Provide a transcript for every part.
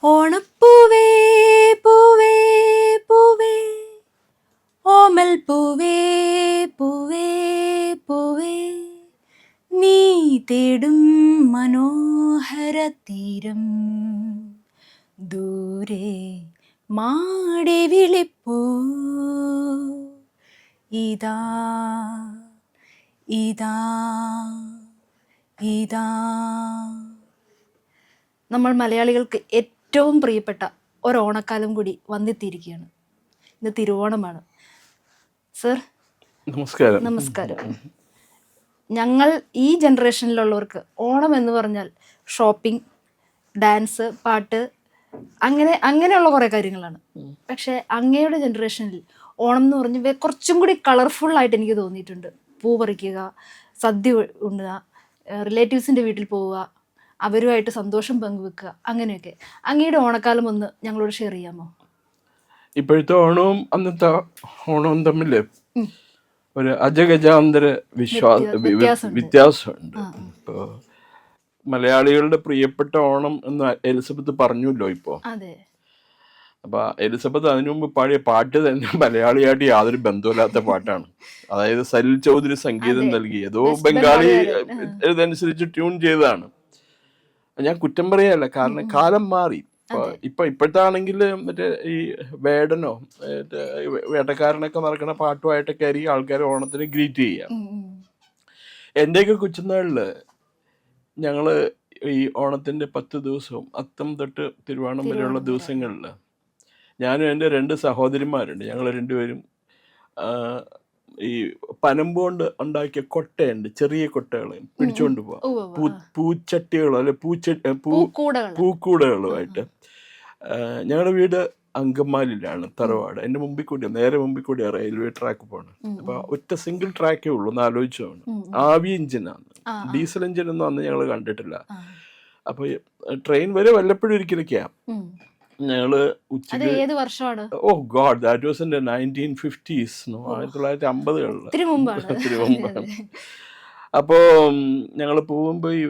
ഓണപ്പൂവേ പൂവേ പൂവേ ഓമൽ പൂവേ പൂവേ പൂവേ നീ തേടും മനോഹര തീരം ദൂരെ മാടി വിളിപ്പൂ ഇതാ ഇതാ ഇതാ. നമ്മൾ മലയാളികൾക്ക് ഏറ്റവും പ്രിയപ്പെട്ട ഒരോണക്കാലം കൂടി വന്നെത്തിയിരിക്കുകയാണ്. ഇന്ന് തിരുവോണമാണ്. സർ നമസ്കാരം. നമസ്കാരം. ഞങ്ങൾ ഈ ജനറേഷനിലുള്ളവർക്ക് ഓണം എന്ന് പറഞ്ഞാൽ ഷോപ്പിംഗ്, ഡാൻസ്, പാട്ട്, അങ്ങനെയുള്ള കുറേ കാര്യങ്ങളാണ്. പക്ഷേ അങ്ങയുടെ ജനറേഷനിൽ ഓണം എന്ന് പറഞ്ഞ് കുറച്ചും കൂടി കളർഫുള്ളായിട്ട് എനിക്ക് തോന്നിയിട്ടുണ്ട്. പൂ പറിക്കുക, സദ്യ ഉണ്ണുക, റിലേറ്റീവ്സിൻ്റെ വീട്ടിൽ പോവുക, അവരുമായിട്ട് സന്തോഷം പങ്കുവെക്കുക, അങ്ങനെയൊക്കെ. അങ്ങയുടെ ഓണക്കാലം ഒന്ന് ഞങ്ങളോട് ഷെയർ ചെയ്യാമോ? ഇപ്പോഴത്തെ ഓണവും അന്നത്തെ ഓണവും തമ്മിൽ ഒരു അജഗജാന്തര വ്യത്യാസമുണ്ട്. ഇപ്പോൾ മലയാളികളുടെ പ്രിയപ്പെട്ട ഓണം എന്ന് എലിസബത്ത് പറഞ്ഞല്ലോ ഇപ്പോൾ. അപ്പൊ എലിസബത്ത് അതിനു മുമ്പ് പാടിയ പാട്ട് തന്നെ മലയാളിയായിട്ട് യാതൊരു ബന്ധമില്ലാത്ത പാട്ടാണ്. അതായത് സലിൽ ചൗധരി സംഗീതം നൽകി ഏതോ ബംഗാളി ഇതനുസരിച്ച് ട്യൂൺ ചെയ്തതാണ്. ഞാൻ കുറ്റം പറയല്ല, കാരണം കാലം മാറി. ഇപ്പോഴത്തെ ആണെങ്കിൽ മറ്റേ ഈ വേടനോ വേട്ടക്കാരനൊക്കെ നടക്കുന്ന പാട്ടുമായിട്ടൊക്കെ ആയിരിക്കും ആൾക്കാർ ഓണത്തിന് ഗ്രീറ്റ് ചെയ്യുക. എൻ്റെയൊക്കെ കൊച്ചുനാളില് ഞങ്ങള് ഈ ഓണത്തിന്റെ 10 ദിവസവും അത്തം തൊട്ട് തിരുവോണം വരെയുള്ള ദിവസങ്ങളിൽ ഞാനും എൻ്റെ 2 സഹോദരിമാരുണ്ട്. ഞങ്ങൾ രണ്ടുപേരും ഈ പനമ്പുകൊണ്ട് ഉണ്ടാക്കിയ കൊട്ടയുണ്ട്, ചെറിയ കൊട്ടകൾ പിടിച്ചുകൊണ്ട് പോവാം, പൂച്ചട്ടികളോ അല്ലെ പൂക്കൂടകളുമായിട്ട്. ഞങ്ങളുടെ വീട് അങ്കമാലിയിലാണ്, തറവാട്. എൻ്റെ നേരെ മുമ്പിൽ കൂടി റെയിൽവേ ട്രാക്ക് പോകണം. അപ്പൊ ഒറ്റ സിംഗിൾ ട്രാക്കേ ഉള്ളൂ എന്ന് ആലോചിച്ചാണ്. ആവി എഞ്ചിനാണ്, ഡീസൽ എഞ്ചിൻ ഒന്നും അന്ന് ഞങ്ങൾ കണ്ടിട്ടില്ല. അപ്പൊ ട്രെയിൻ വരെ വല്ലപ്പോഴും ഒരിക്കലൊക്കെയാണ്. ഞങ്ങള് ഉച്ചക്ക് 1950s, 1950കളിൽ. അപ്പോ ഞങ്ങൾ പോകുമ്പോ ഈ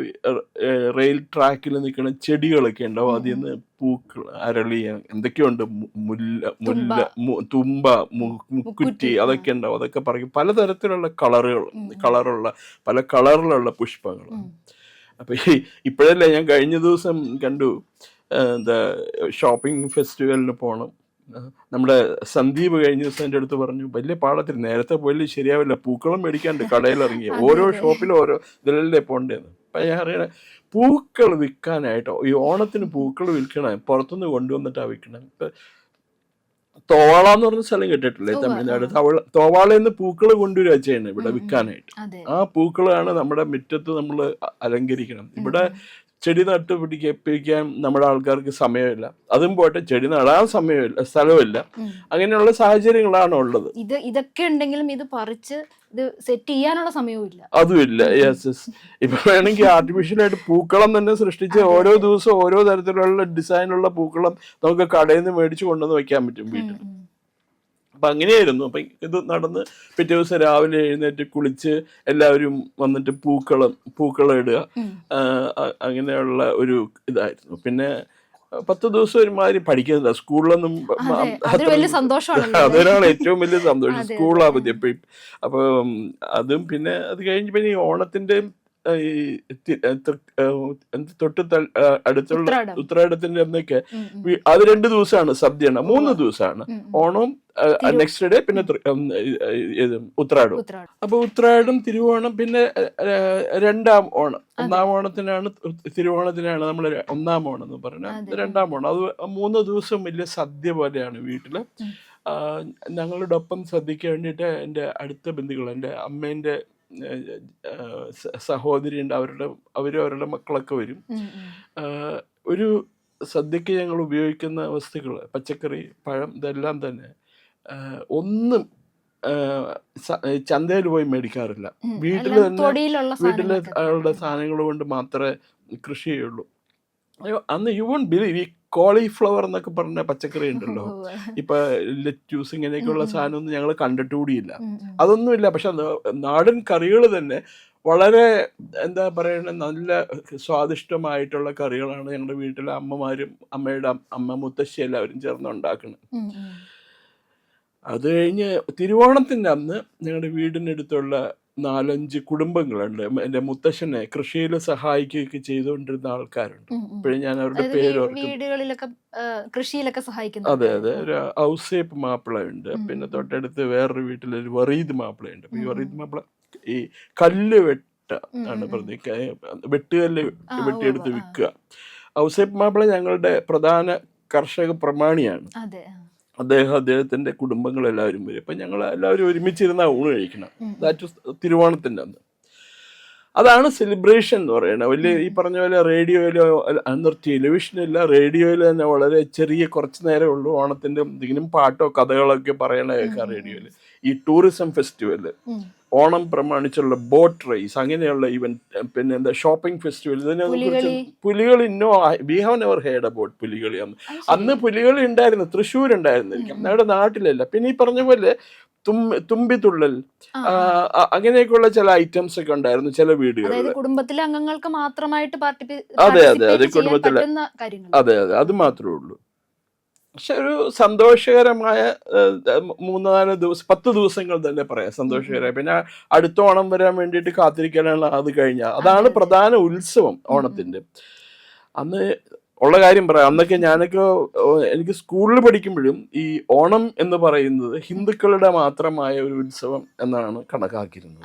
റെയിൽ ട്രാക്കിൽ നിൽക്കുന്ന ചെടികളൊക്കെ ഉണ്ടാവും. അതിൽ നിന്ന് പൂക്കൾ, അരളി, എന്തൊക്കെയുണ്ട്, തുമ്പ, മുക്കുറ്റി, അതൊക്കെ ഉണ്ടാവും. അതൊക്കെ പറയും. പലതരത്തിലുള്ള പല കളറിലുള്ള പുഷ്പങ്ങൾ. അപ്പൊ ഇപ്പോഴല്ലേ, ഞാൻ കഴിഞ്ഞ ദിവസം കണ്ടു, എന്താ ഷോപ്പിംഗ് ഫെസ്റ്റിവലിന് പോകണം. നമ്മുടെ സന്ദീപ് കഴിഞ്ഞ ദിവസം എൻ്റെ അടുത്ത് പറഞ്ഞു, വലിയ പാടത്തിൽ നേരത്തെ പോയാലും ശരിയാവില്ല, പൂക്കളം മേടിക്കാണ്ട് കടയിലിറങ്ങി ഓരോ ഷോപ്പിലും ഓരോ ഇതിലല്ലേ പോകേണ്ടതെന്ന്. അപ്പം ഞാൻ അറിയണേ, പൂക്കൾ വിൽക്കാനായിട്ടോ, ഈ ഓണത്തിന് പൂക്കൾ വിൽക്കണേ പുറത്തുനിന്ന് കൊണ്ടുവന്നിട്ടാണ് വിൽക്കണം. ഇപ്പം തോവാള എന്ന് പറഞ്ഞ സ്ഥലം കേട്ടിട്ടില്ലേ, തമിഴ്നാട്? തോവാളയിൽ പൂക്കൾ കൊണ്ടുവരിക ചെയ്യണം ഇവിടെ വിൽക്കാനായിട്ട്. ആ പൂക്കളാണ് നമ്മുടെ മുറ്റത്ത് നമ്മൾ അലങ്കരിക്കണം. ഇവിടെ ചെടി നട്ട് പിടിക്കാൻ നമ്മുടെ ആൾക്കാർക്ക് സമയമില്ല. അതും പോട്ടെ, ചെടി നടാൻ സ്ഥലമില്ല. അങ്ങനെയുള്ള സാഹചര്യങ്ങളാണ് ഉള്ളത്. ഇതൊക്കെ ഉണ്ടെങ്കിലും ഇത് പറിച്ച് ഇത് സെറ്റ് ചെയ്യാനുള്ള സമയവും ഇല്ല. അതുമില്ല. യെസ്. ഇപ്പൊ വേണമെങ്കിൽ ആർട്ടിഫിഷ്യലായിട്ട് പൂക്കളം തന്നെ സൃഷ്ടിച്ച് ഓരോ ദിവസവും ഓരോ തരത്തിലുള്ള ഡിസൈനുള്ള പൂക്കളം നമുക്ക് കടയിൽ നിന്ന് മേടിച്ച് കൊണ്ടുവന്ന് വെക്കാൻ പറ്റും വീട്ടിൽ. അപ്പൊ അങ്ങനെയായിരുന്നു. അപ്പൊ ഇത് നടന്ന് പിറ്റേ ദിവസം രാവിലെ എഴുന്നേറ്റ് കുളിച്ച് എല്ലാവരും വന്നിട്ട് പൂക്കളം ഇടുക, അങ്ങനെയുള്ള ഒരു ഇതായിരുന്നു. പിന്നെ 10 ദിവസം ഒരുമാതിരി പഠിക്കുന്നില്ല, സ്കൂളിലൊന്നും. അതൊരാണ് ഏറ്റവും വലിയ സന്തോഷം, സ്കൂൾ അവധി എപ്പോഴും. അപ്പൊ അതും പിന്നെ അത് കഴിഞ്ഞ് പിന്നെ ഈ ഓണത്തിന്റെ തൊട്ട് അടുത്തുള്ള ഉത്രാടത്തിന്റെ അന്നൊക്കെ അത് 2 ദിവസമാണ് സദ്യയാണ്, 3 ദിവസമാണ് ഓണവും നെക്സ്റ്റ് ഡേ പിന്നെ ഉത്രാടം. അപ്പൊ ഉത്രാടം, തിരുവോണം, പിന്നെ 2ാം ഓണം. 1ാം ഓണത്തിനാണ് തിരുവോണത്തിനാണ് നമ്മൾ 1ാം ഓണം എന്ന് പറഞ്ഞാൽ 2ാം ഓണം. അത് 3 ദിവസം വലിയ സദ്യ പോലെയാണ് വീട്ടില്. ഞങ്ങളുടെ ഒപ്പം സദ്യക്ക് വേണ്ടിയിട്ട് എൻ്റെ അടുത്ത ബന്ധുക്കൾ, എൻ്റെ അമ്മേൻ്റെ സഹോദരി ഉണ്ട്, അവരുടെ മക്കളൊക്കെ വരും. ഒരു സദ്യക്ക് ഞങ്ങൾ ഉപയോഗിക്കുന്ന വസ്തുക്കൾ, പച്ചക്കറി, പഴം, ഇതെല്ലാം തന്നെ ഒന്നും ചന്തയിൽ പോയി മേടിക്കാറില്ല. വീട്ടിലെ സാധനങ്ങൾ കൊണ്ട് മാത്രമേ കൃഷി ചെയ്യുള്ളൂ. അന്ന് യു വോണ്ട് ബിലീവ്, ഈ കോളിഫ്ലവർ എന്നൊക്കെ പറഞ്ഞ പച്ചക്കറി ഉണ്ടല്ലോ, ഇപ്പൊ ലെറ്റ്യൂസ്, ഇങ്ങനെയൊക്കെയുള്ള സാധനമൊന്നും ഞങ്ങൾ കണ്ടിട്ടുകൂടിയില്ല. അതൊന്നുമില്ല. പക്ഷെ നാടൻ കറികൾ തന്നെ വളരെ എന്താ പറയണ നല്ല സ്വാദിഷ്ടമായിട്ടുള്ള കറികളാണ് ഞങ്ങളുടെ വീട്ടിലെ അമ്മമാരും അമ്മയുടെ അമ്മ മുത്തശ്ശി എല്ലാവരും ചേർന്ന് ഉണ്ടാക്കുന്നത്. അത് കഴിഞ്ഞ് തിരുവോണത്തിൻ്റെ അന്ന് ഞങ്ങളുടെ വീടിനടുത്തുള്ള 4-5 കുടുംബങ്ങളുണ്ട്. എൻ്റെ മുത്തശ്ശനെ കൃഷിയിൽ സഹായിക്കുകയൊക്കെ ചെയ്തുകൊണ്ടിരുന്ന ആൾക്കാരുണ്ട്. ഇപ്പോഴും ഞാൻ അവരുടെ പേര് വീടുകളിലൊക്കെ കൃഷിയിലൊക്കെ സഹായിക്കുന്നു. അതെ അതെ, ഒരു ഔസേപ്പ് മാപ്പിളയുണ്ട്. പിന്നെ തൊട്ടടുത്ത് വേറൊരു വീട്ടിലൊരു വറീദ് മാപ്പിളയുണ്ട്. ഈ വറീദ് മാപ്പിള ഈ കല്ല് ആണ് വെട്ടുകല്ല് വെട്ടിയെടുത്ത് വിൽക്കുക. ഔസേപ്പ് മാപ്പിള ഞങ്ങളുടെ പ്രധാന കർഷക പ്രമാണിയാണ്. അദ്ദേഹത്തിന്റെ കുടുംബങ്ങളെല്ലാവരും വരും. അപ്പം ഞങ്ങൾ എല്ലാവരും ഒരുമിച്ചിരുന്ന ഊണ് കഴിക്കണം. ദാറ്റ് തിരുവോണത്തിൻ്റെ അന്ന്. അതാണ് സെലിബ്രേഷൻ എന്ന് പറയുന്നത്. വലിയ ഈ പറഞ്ഞ പോലെ റേഡിയോയിലോ അന്ന് ടെലിവിഷനില്ല, റേഡിയോയിൽ തന്നെ വളരെ ചെറിയ കുറച്ച് നേരമേ ഉള്ളൂ ഓണത്തിൻ്റെ എന്തെങ്കിലും പാട്ടോ കഥകളൊക്കെ പറയണ കേൾക്കാം റേഡിയോയിൽ. ഈ ടൂറിസം ഫെസ്റ്റിവല്, ഓണം പ്രമാണിച്ചുള്ള ബോട്ട് റേസ്, അങ്ങനെയുള്ള ഇവന്റ്, പിന്നെ എന്താ ഷോപ്പിംഗ് ഫെസ്റ്റിവൽ, ഇതിനെക്കുറിച്ച് Pulikali we have never heard about Pulikali. അന്ന് പുലികളി ഉണ്ടായിരുന്നു, തൃശ്ശൂർ ഉണ്ടായിരുന്നിരിക്കും, ഞങ്ങളുടെ നാട്ടിലല്ല. പിന്നെ ഈ പറഞ്ഞ പോലെ തുമ്പിത്തുള്ളൽ, അങ്ങനെയൊക്കെയുള്ള ചില ഐറ്റംസ് ഒക്കെ ഉണ്ടായിരുന്നു ചില വീടുകളിൽ. കുടുംബത്തിലെ അംഗങ്ങൾക്ക് മാത്രമായിട്ട് അതെ അതെ അതെ, കുടുംബത്തിലെ അതെ അതെ, അത് മാത്രമേ ഉള്ളൂ. പക്ഷെ ഒരു സന്തോഷകരമായ 3-4 ദിവസം 10 ദിവസങ്ങൾ തന്നെ പറയാം സന്തോഷകരമായ. പിന്നെ അടുത്ത ഓണം വരാൻ വേണ്ടിയിട്ട് കാത്തിരിക്കാനാണ്. അത് കഴിഞ്ഞാൽ അതാണ് പ്രധാന ഉത്സവം ഓണത്തിന്റെ. അന്ന് ഉള്ള കാര്യം പറയാം, അന്നൊക്കെ എനിക്ക് സ്കൂളിൽ പഠിക്കുമ്പോഴും ഈ ഓണം എന്ന് പറയുന്നത് ഹിന്ദുക്കളുടെ മാത്രമായ ഒരു ഉത്സവം എന്നാണ് കണക്കാക്കിയിരുന്നത്.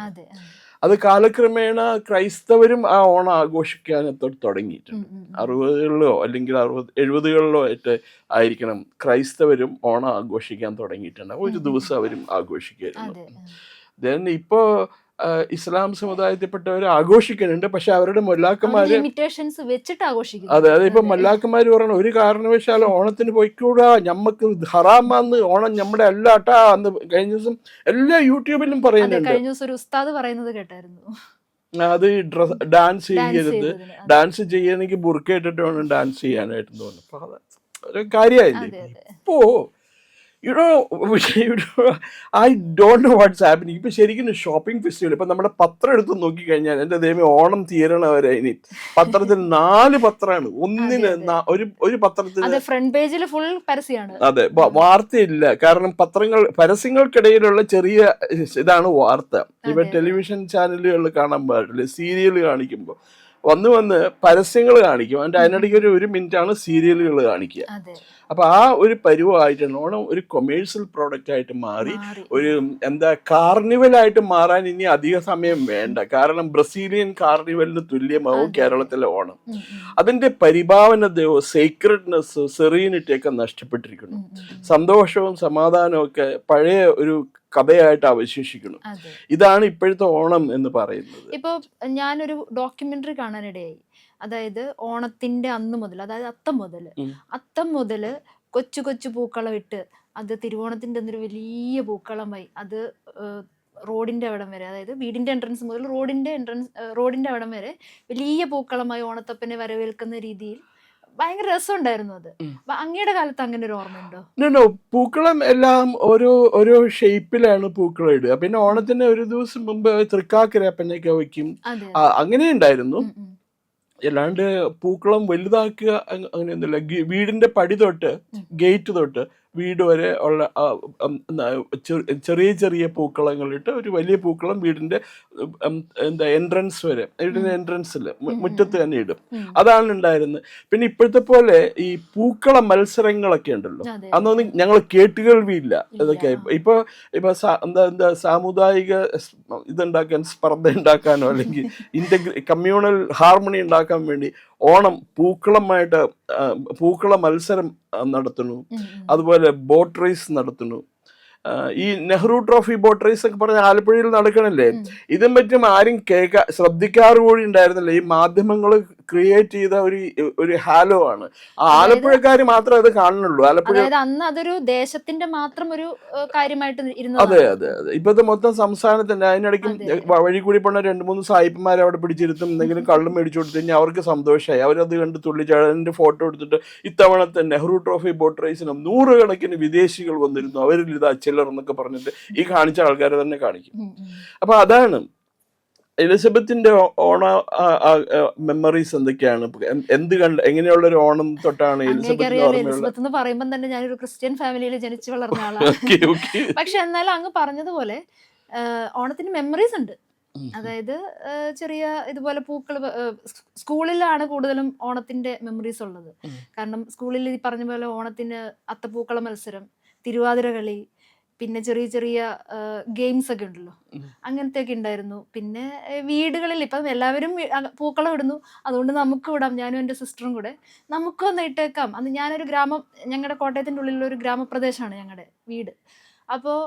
അത് കാലക്രമേണ ക്രൈസ്തവരും ആ ഓണം ആഘോഷിക്കാൻ തുടങ്ങിയിട്ടുണ്ട്. 60കളിലോ അല്ലെങ്കിൽ 70കളിലോ ആയിരിക്കണം ക്രൈസ്തവരും ഓണം ആഘോഷിക്കാൻ തുടങ്ങിയിട്ടുണ്ട്. ഒരു ദിവസം അവരും ആഘോഷിക്കായിരുന്നു. ദെൻ ഇപ്പോ ഇസ്ലാം സമുദായത്തിൽപ്പെട്ടവർ ആഘോഷിക്കുന്നുണ്ട്. പക്ഷെ അവരുടെ മൊല്ലാക്കന്മാര് അതെ അതെ, ഇപ്പൊ മൊല്ലാക്കന്മാര് പറയണ ഒരു കാരണവശാലും ഓണത്തിന് പോയിക്കൂടാ, ഞമ്മക്ക് ഹറാമാന്ന്, ഓണം നമ്മുടെ അല്ലാട്ടാ അന്ന്. കഴിഞ്ഞ ദിവസം എല്ലാ യൂട്യൂബിലും പറയുന്നുണ്ട്. അത് ഡാൻസ് ചെയ്യരുത്, ഡാൻസ് ചെയ്യണമെങ്കിൽ ബുർക്ക ഇട്ടിട്ട് വേണം ഡാൻസ് ചെയ്യാനായിട്ട് തോന്നുന്നു. അപ്പൊ അത് ഒരു കാര്യമായില്ലേ. ഇപ്പോ I don't know what's happening. ഇപ്പൊ ശരിക്കും ഷോപ്പിംഗ് ഫെസ്റ്റിവൽ, ഇപ്പൊ നമ്മുടെ പത്രം എടുത്ത് നോക്കിക്കഴിഞ്ഞാൽ എന്റെ ദൈവം ഓണം തീരണവരെ ഇനി പത്രത്തിൽ 4 പത്രമാണ്. ഒന്നിന് ഒരു പത്രത്തിന് ഫ്രണ്ട് പേജിൽ ഫുൾ പരസ്യമാണ്. അതെ, വാർത്തയില്ല. കാരണം പരസ്യങ്ങൾക്കിടയിലുള്ള ചെറിയ ഇതാണ് വാർത്ത. ഇപ്പൊ ടെലിവിഷൻ ചാനലുകളിൽ കാണാൻ പാടില്ല, സീരിയൽ കാണിക്കുമ്പോൾ വന്ന് പരസ്യങ്ങൾ കാണിക്കും. അതിനിടയ്ക്ക് ഒരു മിനിറ്റാണ് സീരിയലുകൾ കാണിക്കുക. അപ്പൊ ആ ഒരു പരുവമായിട്ടാണ് ഓണം ഒരു കൊമേഴ്സ്യൽ പ്രോഡക്റ്റ് ആയിട്ട് മാറി. ഒരു കാർണിവലായിട്ട് മാറാൻ ഇനി അധിക സമയം വേണ്ട. കാരണം ബ്രസീലിയൻ കാർണിവലിന് തുല്യമാവും കേരളത്തിലെ ഓണം. അതിന്റെ പരിഭാവനതയോ സീക്രട്നെസ്, സെറീനിറ്റി ഒക്കെ നഷ്ടപ്പെട്ടിരിക്കുന്നു. സന്തോഷവും സമാധാനവും ഒക്കെ പഴയ ഒരു കഥയായിട്ട് അവശേഷിക്കണം. ഇതാണ് ഇപ്പോഴത്തെ ഓണം എന്ന് പറയുന്നത്. ഇപ്പൊ ഞാനൊരു ഡോക്യുമെന്ററി കാണാനിടയായി. അതായത് ഓണത്തിന്റെ അന്ന് മുതൽ, അതായത് അത്തം മുതല് കൊച്ചു കൊച്ചു പൂക്കളം ഇട്ട് അത് തിരുവോണത്തിന്റെ അന്നൊരു വലിയ പൂക്കളമായി അത് റോഡിന്റെ അവിടം വരെ, അതായത് വീടിന്റെ എൻട്രൻസ് മുതൽ റോഡിന്റെ അവിടം വരെ വലിയ പൂക്കളമായി ഓണത്തപ്പനെ വരവേൽക്കുന്ന രീതിയിൽ ഭയങ്കര രസമുണ്ടായിരുന്നു അത്. അങ്ങയുടെ കാലത്ത് അങ്ങനെ ഒരു ഓർമ്മയുണ്ടോ? പൂക്കളം എല്ലാം ഓരോ ഷേപ്പിലാണ് പൂക്കളം ഇടുക. പിന്നെ ഓണത്തിന് ഒരു ദിവസം മുമ്പ് തൃക്കാക്കരപ്പനൊക്കെ വയ്ക്കും, അങ്ങനെ ഉണ്ടായിരുന്നു. അല്ലാണ്ട് പൂക്കളം വലുതാക്കുക അങ്ങനെയൊന്നുമില്ല. വീടിന്റെ പടി തൊട്ട് ഗേറ്റ് തൊട്ട് വീട് വരെ ഉള്ള ചെറിയ ചെറിയ പൂക്കളങ്ങളിട്ട് ഒരു വലിയ പൂക്കളം വീടിന്റെ എൻട്രൻസ് വരെ, വീടിന്റെ എൻട്രൻസിൽ മുറ്റത്ത് തന്നെ ഇടും. അതാണ് ഉണ്ടായിരുന്നത്. പിന്നെ ഇപ്പോഴത്തെ പോലെ ഈ പൂക്കള മത്സരങ്ങളൊക്കെ ഉണ്ടല്ലോ, അന്നൊന്നും ഞങ്ങൾ കേട്ടുകേൾവിയില്ല. ഇതൊക്കെ ഇപ്പൊ എന്താ സാമുദായിക ഇതുണ്ടാക്കാൻ, സ്പർദ്ധ ഉണ്ടാക്കാനോ അല്ലെങ്കിൽ കമ്മ്യൂണൽ ഹാർമണി ഉണ്ടാക്കാൻ വേണ്ടി ഓണം പൂക്കള മത്സരം നടത്തുന്നു. അതുപോലെ ബോട്ട് റേസ് നടത്തുന്നു. ഈ നെഹ്റു ട്രോഫി ബോട്ട് റേസ് ഒക്കെ പറഞ്ഞ ആലപ്പുഴയിൽ നടക്കണല്ലേ. ഇതും പറ്റും ആരും ശ്രദ്ധിക്കാറ് കൂടി ഉണ്ടായിരുന്നില്ല. ഈ മാധ്യമങ്ങൾ ക്രിയേറ്റ് ചെയ്ത ഒരു ഹാലോ ആണ്. ആലപ്പുഴക്കാർ മാത്രമേ അത് കാണുന്നുള്ളൂ. ആലപ്പുഴ അന്ന് അതൊരു ദേശത്തിന്റെ മാത്രം ഒരു കാര്യമായിട്ട്. അതെ അതെ അതെ, ഇപ്പത്തെ മൊത്തം സംസ്ഥാനത്തിന്റെ. അതിനിടയ്ക്ക് വഴി കൂടി പോണ 2-3 സായിപ്പന്മാരെ അവിടെ പിടിച്ചിരുത്തും, എന്തെങ്കിലും കള്ളും മേടിച്ചു കൊടുത്തു കഴിഞ്ഞാൽ അവർക്ക് സന്തോഷമായി. അവരത് കണ്ട് തുള്ളിച്ചാടന്റെ ഫോട്ടോ എടുത്തിട്ട് ഇത്തവണത്തെ നെഹ്റു ട്രോഫി ബോട്ട് റേസിനും 100 കണക്കിന് വിദേശികൾ വന്നിരുന്നു, അവരിൽ ഇതാ ചിലർ എന്നൊക്കെ പറഞ്ഞിട്ട് ഈ കാണിച്ച ആൾക്കാരെ തന്നെ കാണിക്കും. അപ്പൊ അതാണ് എലിസബത്തിന്റെ ഓണ മെമ്മറീസ് എന്തൊക്കെയാണ്? എങ്ങനെയുള്ള ഒരു ഓണം തൊട്ടാണ് എലിസബത്തിന് അങ്ങേക്കറിയാലോ, ഓർമ്മയുള്ള? എലിസബത്ത് എന്ന് പറയുമ്പോൾ തന്നെ ഞാനൊരു ക്രിസ്ത്യൻ ഫാമിലിയിൽ ജനിച്ചു വളർന്ന ആളാണ്. Okay okay. പക്ഷെ എന്നാലും അങ്ങ് പറഞ്ഞതുപോലെ ഓണത്തിന് മെമ്മറീസ് ഉണ്ട്. അതായത് ചെറിയ ഇതുപോലെ പൂക്കൾ, സ്കൂളിലാണ് കൂടുതലും ഓണത്തിന്റെ മെമ്മറീസ് ഉള്ളത്. കാരണം സ്കൂളിൽ ഈ പറഞ്ഞ പോലെ ഓണത്തിന് അത്തപ്പൂക്കള മത്സരം, തിരുവാതിര കളി, പിന്നെ ചെറിയ ചെറിയ ഗെയിംസ് ഒക്കെ ഉണ്ടല്ലോ, അങ്ങനത്തെ ഒക്കെ ഉണ്ടായിരുന്നു. പിന്നെ വീടുകളിൽ ഇപ്പം എല്ലാവരും പൂക്കളം ഇടുന്നു, അതുകൊണ്ട് നമുക്ക് ഇടാം. ഞാനും എൻ്റെ സിസ്റ്ററും കൂടെ നമുക്കും ഒന്ന് ഇട്ടേക്കാം. അന്ന് ഞാനൊരു ഗ്രാമം, ഞങ്ങളുടെ കോട്ടയത്തിൻ്റെ ഉള്ളിലുള്ള ഒരു ഗ്രാമപ്രദേശമാണ് ഞങ്ങളുടെ വീട്. അപ്പോൾ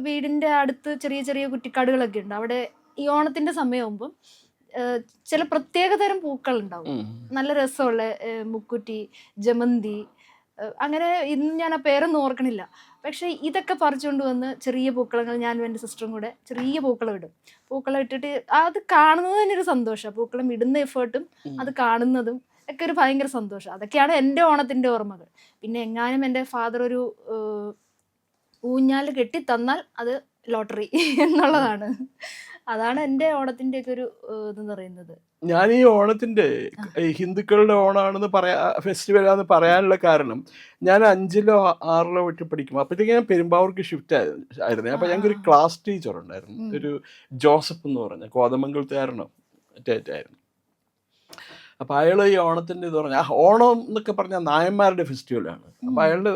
വീടിൻ്റെ അടുത്ത് ചെറിയ ചെറിയ കുറ്റിക്കാടുകളൊക്കെ ഉണ്ട്. അവിടെ ഈ ഓണത്തിന്റെ സമയമാകുമ്പം ചില പ്രത്യേക തരം പൂക്കൾ ഉണ്ടാവും, നല്ല രസമുള്ള മുക്കുറ്റി, ജമന്തി, അങ്ങനെ ഇന്ന് ഞാൻ ആ പേരൊന്നും ഓർക്കണില്ല. പക്ഷെ ഇതൊക്കെ പറിച്ചുകൊണ്ട് വന്ന് ചെറിയ പൂക്കളങ്ങൾ ഞാനും എൻ്റെ സിസ്റ്ററും കൂടെ ചെറിയ പൂക്കളം ഇടും. പൂക്കളം ഇട്ടിട്ട് അത് കാണുന്നത് തന്നെ ഒരു സന്തോഷമാണ്. പൂക്കളം ഇടുന്ന എഫേർട്ടും അത് കാണുന്നതും ഒക്കെ ഒരു ഭയങ്കര സന്തോഷം. അതൊക്കെയാണ് എൻ്റെ ഓണത്തിന്റെ ഓർമ്മകൾ. പിന്നെ എങ്ങാനും എൻ്റെ ഫാദർ ഒരു ഊഞ്ഞാൽ കെട്ടി തന്നാൽ അത് ലോട്ടറി എന്നുള്ളതാണ്. അതാണ് എൻ്റെ ഓണത്തിന്റെ ഒക്കെ ഒരു ഇതെന്ന് പറയുന്നത്. ഞാൻ ഈ ഓണത്തിന്റെ ഹിന്ദുക്കളുടെ ഓണമാണെന്ന് ഫെസ്റ്റിവലാന്ന് പറയാനുള്ള കാരണം, ഞാൻ 5ലോ 6ലോ വിട്ട് പഠിക്കും. അപ്പോഴത്തേക്ക് ഞാൻ പെരുമ്പാവൂർക്ക് ഷിഫ്റ്റ് ആയിരുന്നു. അപ്പൊ ഞങ്ങൾക്ക് ഒരു ക്ലാസ് ടീച്ചർ ഉണ്ടായിരുന്നു, ഒരു ജോസഫ് എന്ന് പറഞ്ഞ കോതമംഗലത്തുകാരനും ആയിരുന്നു. അപ്പൊ അയാൾ ഈ ഓണത്തിന്റെ ഇത് പറഞ്ഞ, ഓണം എന്നൊക്കെ പറഞ്ഞാൽ നായന്മാരുടെ ഫെസ്റ്റിവലാണ്. അപ്പൊ അയാളുടെ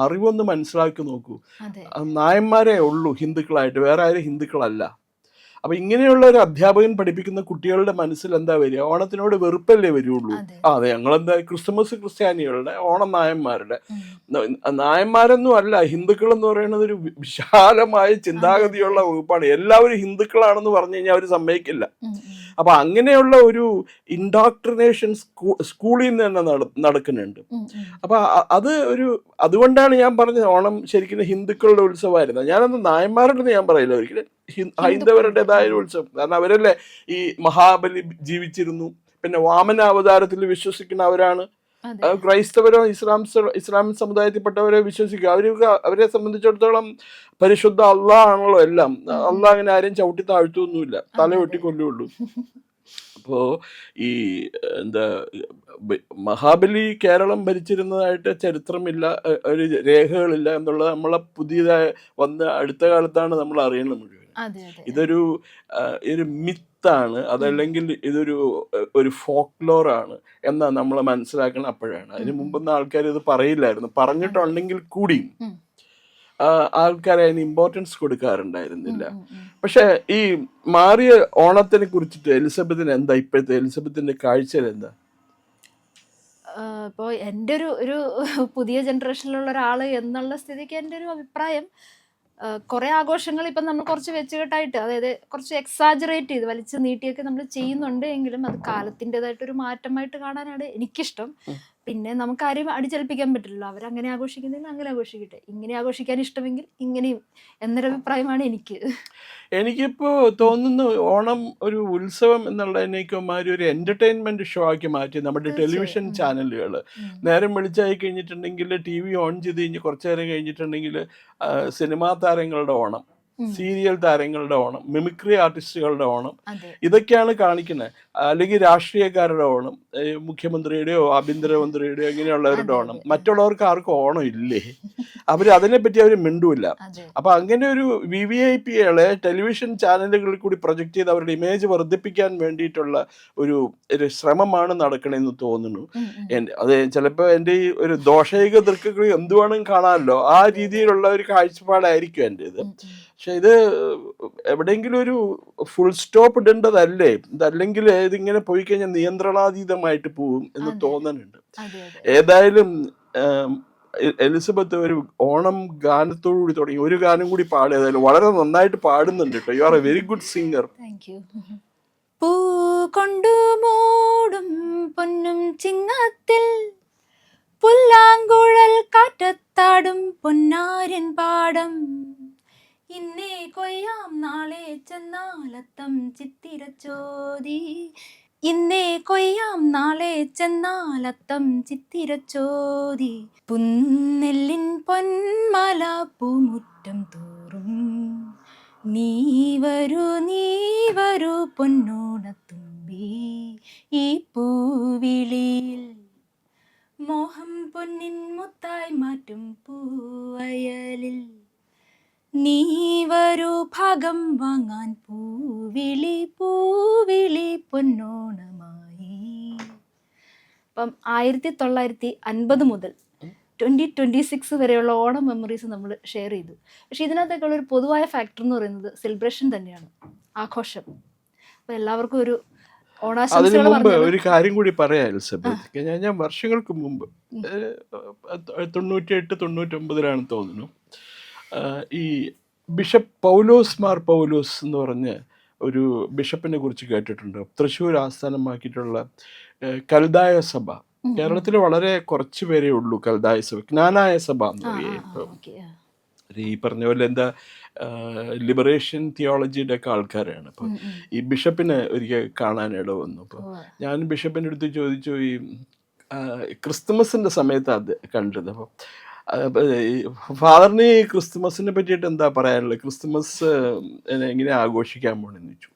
അറിവൊന്ന് മനസ്സിലാക്കി നോക്കൂ. നായന്മാരേ ഉള്ളൂ ഹിന്ദുക്കളായിട്ട്, വേറെ ആരും ഹിന്ദുക്കളല്ല. അപ്പൊ ഇങ്ങനെയുള്ള ഒരു അധ്യാപകൻ പഠിപ്പിക്കുന്ന കുട്ടികളുടെ മനസ്സിൽ എന്താ വരിക? ഓണത്തിനോട് വെറുപ്പല്ലേ വരുള്ളൂ. അതെ, ഞങ്ങളെന്താ ക്രിസ്തുമസ് ക്രിസ്ത്യാനികളുടെ, ഓണം നായന്മാരുടെ. നായന്മാരൊന്നും അല്ല, ഹിന്ദുക്കൾ എന്ന് പറയുന്നത് ഒരു വിശാലമായ ചിന്താഗതിയുള്ള വകുപ്പാണ്. എല്ലാവരും ഹിന്ദുക്കളാണെന്ന് പറഞ്ഞു കഴിഞ്ഞാൽ അവർ സമ്മതിക്കില്ല. അപ്പൊ അങ്ങനെയുള്ള ഒരു ഇൻഡോക്ട്രിനേഷൻ സ്കൂളിൽ നിന്ന് തന്നെ നടക്കുന്നുണ്ട്. അപ്പൊ അതുകൊണ്ടാണ് ഞാൻ പറഞ്ഞത് ഓണം ശരിക്കും ഹിന്ദുക്കളുടെ ഉത്സവമായിരുന്നു. ഞാനൊന്ന് നായന്മാരുടെ ഞാൻ പറയില്ല ഒരിക്കലും, ഹൈന്ദവരുടേതായ ഒരു ഉത്സവം. കാരണം അവരല്ലേ ഈ മഹാബലി ജീവിച്ചിരുന്നു, പിന്നെ വാമന അവതാരത്തിൽ വിശ്വസിക്കുന്നവരാണ്. ക്രൈസ്തവരോ ഇസ്ലാം സമുദായത്തിൽപ്പെട്ടവരെ വിശ്വസിക്കുക. അവരെ സംബന്ധിച്ചിടത്തോളം പരിശുദ്ധ അള്ളാഹ് ആണല്ലോ എല്ലാം. അള്ളാഹ് അങ്ങനെ ആരെയും ചവിട്ടി താഴ്ത്തൊന്നുമില്ല, തല വെട്ടിക്കൊല്ലുള്ളൂ. അപ്പോ ഈ മഹാബലി കേരളം ഭരിച്ചിരുന്നതായിട്ട് ചരിത്രമില്ല, ഒരു രേഖകളില്ല എന്നുള്ളത് നമ്മളെ പുതിയതായി വന്ന് അടുത്ത കാലത്താണ് നമ്മൾ അറിയുന്നത് മുഴുവൻ. ഇതൊരു മിത്താണ്, അതല്ലെങ്കിൽ ഒരു ഫോക്ലോറാണ് എന്നാ നമ്മൾ മനസ്സിലാക്കണം. അപ്പോഴാണ്, അതിന് മുമ്പൊന്നും ആൾക്കാർ ഇത് പറയില്ലായിരുന്നു. പറഞ്ഞിട്ടുണ്ടെങ്കിൽ കൂടിയും ആൾക്കാരെ അതിന് ഇമ്പോർട്ടൻസ് കൊടുക്കാറുണ്ടായിരുന്നില്ല. പക്ഷെ ഈ മാറിയ ഓണത്തിനെ കുറിച്ചിട്ട് എലിസബത്തിന് എന്താ, ഇപ്പോഴത്തെ എലിസബത്തിന്റെ കാഴ്ചയിൽ എന്താ? ഇപ്പോൾ എൻ്റെ ഒരു പുതിയ ജനറേഷനിലുള്ള ഒരാൾ എന്നുള്ള സ്ഥിതിക്ക് എൻ്റെ ഒരു അഭിപ്രായം, കുറേ ആഘോഷങ്ങൾ ഇപ്പം നമ്മൾ കുറച്ച് വെച്ചുകെട്ടായിട്ട്, അതായത് കുറച്ച് എക്സാജറേറ്റ് ചെയ്ത് വലിച്ചു നീട്ടിയൊക്കെ നമ്മൾ ചെയ്യുന്നുണ്ട്. എങ്കിലും അത് കാലത്തിൻ്റെതായിട്ടൊരു മാറ്റമായിട്ട് കാണാനാണ് എനിക്കിഷ്ടം. പിന്നെ നമുക്ക് ആരെയും അടിച്ചേൽപ്പിക്കാൻ പറ്റില്ലല്ലോ. അവരങ്ങനെ ആഘോഷിക്കുന്നെങ്കിൽ അങ്ങനെ ആഘോഷിക്കട്ടെ, ഇങ്ങനെ ആഘോഷിക്കാൻ ഇഷ്ടമെങ്കിൽ ഇങ്ങനെയും എന്നൊരഭിപ്രായമാണ് എനിക്ക്. എനിക്കിപ്പോ തോന്നുന്നു ഓണം ഒരു ഉത്സവം എന്നുള്ളതിനേക്കുമാതിരി ഒരു എന്റർടൈൻമെന്റ് ഷോ ആക്കി മാറ്റി നമ്മുടെ ടെലിവിഷൻ ചാനലുകൾ. നേരം വെളിച്ചായി കഴിഞ്ഞിട്ടുണ്ടെങ്കിൽ TV ഓൺ ചെയ്ത് കഴിഞ്ഞ് കുറച്ചു നേരം കഴിഞ്ഞിട്ടുണ്ടെങ്കിൽ സിനിമാ താരങ്ങളുടെ ഓണം, സീരിയൽ താരങ്ങളുടെ ഓണം, മിമിക്രി ആർട്ടിസ്റ്റുകളുടെ ഓണം, ഇതൊക്കെയാണ് കാണിക്കുന്നത്. അല്ലെങ്കിൽ രാഷ്ട്രീയക്കാരുടെ ഓണം, മുഖ്യമന്ത്രിയുടെയോ ആഭ്യന്തരമന്ത്രിയുടെയോ ഇങ്ങനെയുള്ളവരുടെ ഓണം. മറ്റുള്ളവർക്ക് ആർക്കും ഓണം ഇല്ലേ? അതിനെപ്പറ്റി അവർ മിണ്ടൂല്ല. അപ്പൊ അങ്ങനെ ഒരു VVIPകളെ ടെലിവിഷൻ ചാനലുകളിൽ കൂടി പ്രൊജക്ട് ചെയ്ത് അവരുടെ ഇമേജ് വർദ്ധിപ്പിക്കാൻ വേണ്ടിയിട്ടുള്ള ഒരു ശ്രമമാണ് നടക്കണമെന്ന് തോന്നുന്നു. അത് ചിലപ്പോൾ എൻ്റെ ഈ ഒരു ദോഷൈക ദൃക്കുകൾ എന്തുവേണം കാണാമല്ലോ, ആ രീതിയിലുള്ള ഒരു കാഴ്ചപ്പാടായിരിക്കും എൻ്റെ ഇത്. പക്ഷെ ഇത് എവിടെയെങ്കിലും ഒരു ഫുൾ സ്റ്റോപ്പ് ഇടേണ്ടതല്ലേ? ഇതല്ലെങ്കിൽ ഇതിങ്ങനെ പോയി കഴിഞ്ഞാൽ നിയന്ത്രണാതീതമായിട്ട് പോവും എന്ന് തോന്നുന്നുണ്ട്. ഏതായാലും എലിസബത്ത് ഒരു ഓണം ഗാനത്തോടുകൂടി തുടങ്ങി. ഒരു ഗാനം കൂടി പാടി, ഏതായാലും വളരെ നന്നായിട്ട് പാടുന്നുണ്ട് കേട്ടോ. You are A very good singer. പൂ കൊണ്ടു മൂടും പൊന്നും ചിങ്ങത്തിൽ പുല്ലാങ്കുഴൽ കാറ്റത്താടും പൊന്നാരൻ പാടം, ഇന്നേ കൊയ്യാം നാളെ ചെന്നാലത്തം ചിത്തിരച്ചോതി, ഇന്നേ കൊയ്യാം നാളെ ചെന്നാലത്തം ചിത്തിരച്ചോതി, പുന്നെല്ലിൻ പൊന്മല പൂമുറ്റം തോറും നീ വരൂ പൊന്നോണത്തുമ്പി, ഈ പൂവിളിയിൽ മോഹം പൊന്നിൻ മുത്തായി മാറ്റും പൂവയലിൽ. നീ വരൂ ഭാഗം വാങ്ങാൻ പൂവിളി പൊന്നോണമായി. അപ്പം 1950 മുതൽ 2026 വരെയുള്ള ഓണം മെമ്മറീസ് നമ്മൾ ഷെയർ ചെയ്തു. പക്ഷെ ഇതിനകത്തൊക്കെയുള്ള ഒരു പൊതുവായ ഫാക്ടർ എന്ന് പറയുന്നത് സെലിബ്രേഷൻ തന്നെയാണ്, ആഘോഷം. അപ്പം എല്ലാവർക്കും ഒരു അതിനു ഓണാശംസകൾ മുമ്പ് പറഞ്ഞത്. ഒരു കാര്യം കൂടി പറയാം എലിസബത്ത്. ഞാൻ വർഷങ്ങൾക്ക് മുമ്പ് 98, 99 തോന്നുന്നു, ഈ ബിഷപ്പ് പൗലോസ് മാർ പൗലോസ് എന്ന് പറഞ്ഞ് ഒരു ബിഷപ്പിനെ കുറിച്ച് കേട്ടിട്ടുണ്ട്. തൃശ്ശൂർ ആസ്ഥാനമാക്കിയിട്ടുള്ള കൽദായ സഭ. കേരളത്തിൽ വളരെ കുറച്ച് പേരേ ഉള്ളൂ കൽദായ സഭ, ജ്ഞാനായ സഭ എന്ന് പറയും. ഈ പറഞ്ഞ പോലെ എന്താ ലിബറേഷൻ തിയോളജിയുടെ ഒക്കെ ആൾക്കാരാണ്. അപ്പോൾ ഈ ബിഷപ്പിനെ ഒരിക്കൽ കാണാനിട വന്നു. അപ്പോൾ ഞാൻ ബിഷപ്പിൻ്റെ അടുത്ത് ചോദിച്ചു, ഈ ക്രിസ്തുമസിൻ്റെ സമയത്ത് അത് കണ്ടത്. അപ്പോൾ ഫാദറിന് ഈ ക്രിസ്തുമസിനെ പറ്റിയിട്ട് എന്താ പറയാനുള്ളത്, ക്രിസ്തുമസ് എങ്ങനെ ആഘോഷിക്കാൻ പോണെന്ന് ചോദിച്ചു.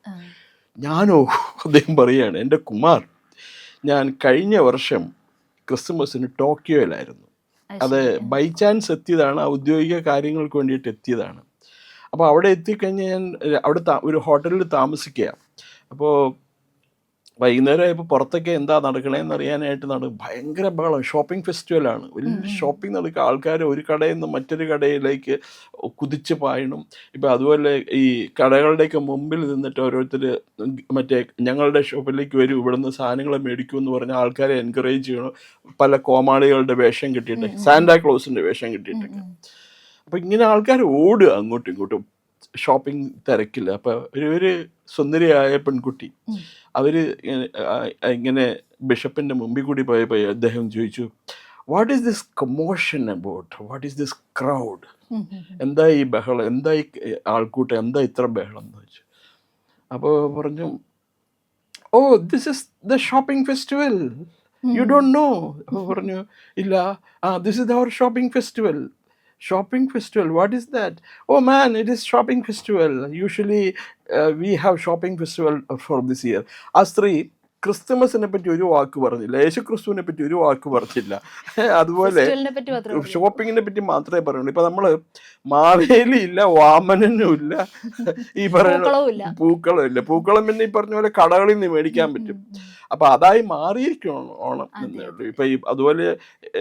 ഞാനോ, അദ്ദേഹം പറയുകയാണ്, എൻ്റെ കുമാർ, ഞാൻ കഴിഞ്ഞ വർഷം ക്രിസ്തുമസിന് ടോക്കിയോയിലായിരുന്നു. അത് ബൈ ചാൻസ് എത്തിയതാണ്, ഔദ്യോഗിക കാര്യങ്ങൾക്ക് വേണ്ടിയിട്ട് എത്തിയതാണ്. അപ്പോൾ അവിടെ എത്തിക്കഴിഞ്ഞ് ഞാൻ അവിടെ ഒരു ഹോട്ടലിൽ താമസിക്കുക. അപ്പോൾ വൈകുന്നേരം ആയപ്പോൾ പുറത്തൊക്കെ എന്താ നടക്കണേന്ന് അറിയാനായിട്ട് ഭയങ്കര ബഹളം. ഷോപ്പിംഗ് ഫെസ്റ്റിവലാണ്, വലിയ ഷോപ്പിംഗ് നടക്കുക. ആൾക്കാർ ഒരു കടയിൽ നിന്ന് മറ്റൊരു കടയിലേക്ക് കുതിച്ച് പായണം. ഇപ്പം അതുപോലെ ഈ കടകളുടെയൊക്കെ മുമ്പിൽ നിന്നിട്ട് ഓരോരുത്തർ മറ്റേ ഞങ്ങളുടെ ഷോപ്പിലേക്ക് വരും, ഇവിടുന്ന് സാധനങ്ങൾ മേടിക്കും എന്ന് പറഞ്ഞാൽ ആൾക്കാരെ എൻകറേജ് ചെയ്യണം. പല കോമാളികളുടെ വേഷം കിട്ടിയിട്ട്, സാന്റാക്ലോസിൻ്റെ വേഷം കിട്ടിയിട്ടൊക്കെ. അപ്പം ഇങ്ങനെ ആൾക്കാർ ഓടുക അങ്ങോട്ടും ഇങ്ങോട്ടും ഷോപ്പിംഗ് തിരക്കില്ല. അപ്പം ഒരു സുന്ദരിയായ പെൺകുട്ടി അവർ ഇങ്ങനെ ബിഷപ്പിൻ്റെ മുമ്പിൽ കൂടി പോയപ്പോൾ അദ്ദേഹം ചോദിച്ചു, what is this commotion about, what is this crowd, എന്താ ഈ ബഹളം, എന്താ ഈ ആൾക്കൂട്ടം, എന്താ ഇത്ര ബഹളം എന്ന് വെച്ചു. അപ്പോൾ പറഞ്ഞു, oh this is the shopping festival, you don't know. അപ്പോൾ പറഞ്ഞു, ഇല്ല, this is our shopping festival. Shopping festival, what is that? Oh man, it is shopping festival. Usually we have shopping festival for this year. ആ സ്ത്രീ ക്രിസ്തുമസിനെ പറ്റി ഒരു വാക്ക് പറഞ്ഞില്ല, യേശു ക്രിസ്തുവിനെ പറ്റി ഒരു വാക്ക് പറഞ്ഞില്ല. അതുപോലെ ഷോപ്പിങ്ങിനെ പറ്റി മാത്രമേ പറയുള്ളൂ. ഇപ്പൊ നമ്മള് മാവേലി ഇല്ല, വാമനനും ഇല്ല, ഈ പറയുന്ന പൂക്കളും ഇല്ല. പൂക്കളം പിന്നെ ഈ പറഞ്ഞ പോലെ കടകളിൽ നിന്ന് മേടിക്കാൻ പറ്റും. അപ്പൊ അതായി മാറിയിരിക്കണം ഓണം എന്നേ ഉള്ളൂ. ഇപ്പൊ ഈ അതുപോലെ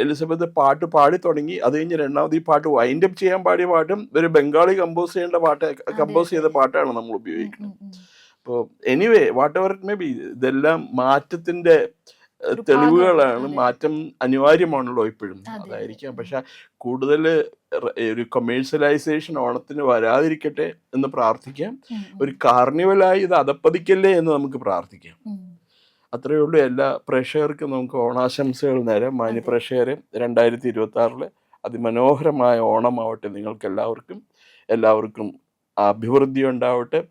എലിസബത്ത് പാട്ട് പാടി തുടങ്ങി, അത് കഴിഞ്ഞ് രണ്ടാമത് ഈ പാട്ട് വൈൻഡ് അപ്പ് ചെയ്യാൻ പാടിയ പാട്ടും ഒരു ബംഗാളി കമ്പോസ് ചെയ്ത പാട്ടാണ് നമ്മൾ ഉപയോഗിക്കുന്നത്. അപ്പോൾ anyway what ever it may be, ഇതെല്ലാം മാറ്റത്തിന്റെ തെളിവുകളാണ്. മാറ്റം അനിവാര്യമാണല്ലോ ഇപ്പോഴും, അതായിരിക്കാം. പക്ഷെ കൂടുതൽ ഒരു കൊമേഴ്സ്യലൈസേഷൻ ഓണത്തിന് വരാതിരിക്കട്ടെ എന്ന് പ്രാർത്ഥിക്കാം. ഒരു കാർണിവലായി ഇത് അതപ്പതിക്കല്ലേ എന്ന് നമുക്ക് പ്രാർത്ഥിക്കാം. അത്രയേ ഉള്ളൂ. എല്ലാ പ്രേക്ഷകർക്കും നമുക്ക് ഓണാശംസകൾ നേരം. മാന്യ പ്രേക്ഷകരെ, 2026 അതിമനോഹരമായ ഓണമാവട്ടെ നിങ്ങൾക്ക് എല്ലാവർക്കും അഭിവൃദ്ധി ഉണ്ടാവട്ടെ,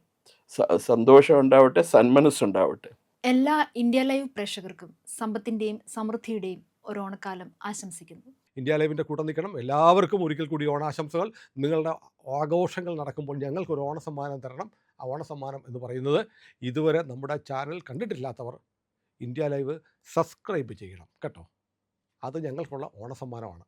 സന്തോഷം ഉണ്ടാവട്ടെ, സന്മനസ്സുണ്ടാവട്ടെ. എല്ലാ ഇന്ത്യ ലൈവ് പ്രേക്ഷകർക്കും സമ്പത്തിന്റെയും സമൃദ്ധിയുടെയും ഒരു ഓണക്കാലം ആശംസിക്കുന്നു. ഇന്ത്യ ലൈവിൻ്റെ കൂട്ടം നിൽക്കണം. എല്ലാവർക്കും ഒരിക്കൽ കൂടി ഓണാശംസകൾ. നിങ്ങളുടെ ആഘോഷങ്ങൾ നടക്കുമ്പോൾ ഞങ്ങൾക്കൊരു ഓണസമ്മാനം തരണം. ആ ഓണസമ്മാനം എന്ന് പറയുന്നത്, ഇതുവരെ നമ്മുടെ ചാനൽ കണ്ടിട്ടില്ലാത്തവർ ഇന്ത്യ ലൈവ് സബ്സ്ക്രൈബ് ചെയ്യണം കേട്ടോ. അത് ഞങ്ങൾക്കുള്ള ഓണസമ്മാനമാണ്.